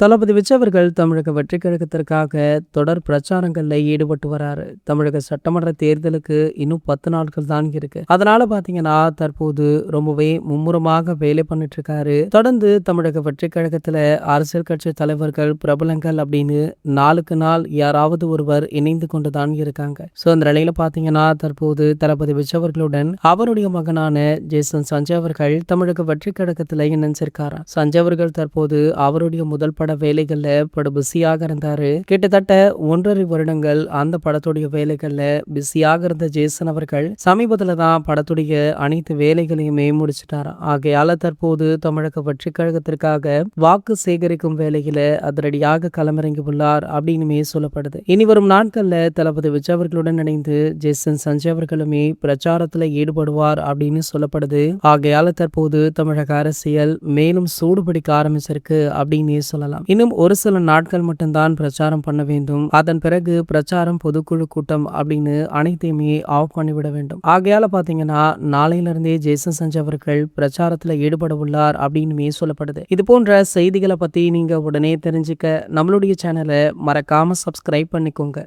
தளபதி விஜய் அவர்கள் தமிழக வெற்றி கழகத்திற்காக தொடர் பிரச்சாரங்கள்ல ஈடுபட்டு வராரு. தமிழக சட்டமன்ற தேர்தலுக்கு இன்னும் 10 நாட்கள் தான் இருக்கு. அதனால பாத்தீங்கன்னா தற்போது ரொம்பவே மும்முரமாக வேலை பண்ணிட்டு இருக்காரு. தொடர்ந்து தமிழக வெற்றி கழகத்துல அரசியல் கட்சி தலைவர்கள், பிரபலங்கள் அப்படின்னு நாளுக்கு நாள் யாராவது ஒருவர் இணைந்து கொண்டுதான் இருக்காங்க. சோ அந்த நிலையில பாத்தீங்கன்னா தற்போது தளபதி விஜய் அவர்களுடன் அவருடைய மகனான ஜேசன் சஞ்சய் அவர்கள் தமிழக வெற்றி கழகத்துல இணைஞ்சிருக்காராம். சஞ்சய் அவர்கள் தற்போது அவருடைய முதல் பட வேலைகள்ல பட பிஸியாக இருந்தாரு. கிட்டத்தட்ட 1.5 வருடங்கள் அந்த படத்துடைய வேலைகள்ல பிஸியாக இருந்த ஜேசன் அவர்கள் சமீபத்துல தான் படத்துடைய அனைத்து வேலைகளையுமே முடிச்சிட்டாராம். ஆகையால தற்போது தமிழக வெற்றி கழகத்திற்காக வாக்கு சேகரிக்கும் வேலையில அதிரடியாக களமிறங்கி உள்ளார் அப்படின்னுமே சொல்லப்படுது. இனி வரும் நாட்கள்ல தளபதி விஜய் அவர்களுடன் இணைந்து ஜேசன் சஞ்சய் அவர்களுமே பிரச்சாரத்துல ஈடுபடுவார் அப்படின்னு சொல்லப்படுது. ஆகையால தற்போது தமிழக அரசியல் மேலும் சூடுபிடிக்க ஆரம்பிச்சிருக்கு அப்படின்னு சொல்லலாம். இன்னும் ஒரு சில நாட்கள் மட்டும்தான் பிரச்சாரம் பண்ண வேண்டும். அதன் பிறகு பிரச்சாரம் பொதுக்குழு கூட்டம் அப்படின்னு அனைத்தையுமே ஆஃப் பண்ணிவிட வேண்டும். ஆகையால பாத்தீங்கன்னா நாளையில இருந்தே ஜேசன் சஞ்சய் அவர்கள் பிரச்சாரத்துல ஈடுபட உள்ளார் அப்படின்னு சொல்லப்படுது. இது போன்ற செய்திகளை பத்தி நீங்க உடனே தெரிஞ்சுக்க நம்மளுடைய சேனலை மறக்காம சப்ஸ்கிரைப் பண்ணிக்கோங்க.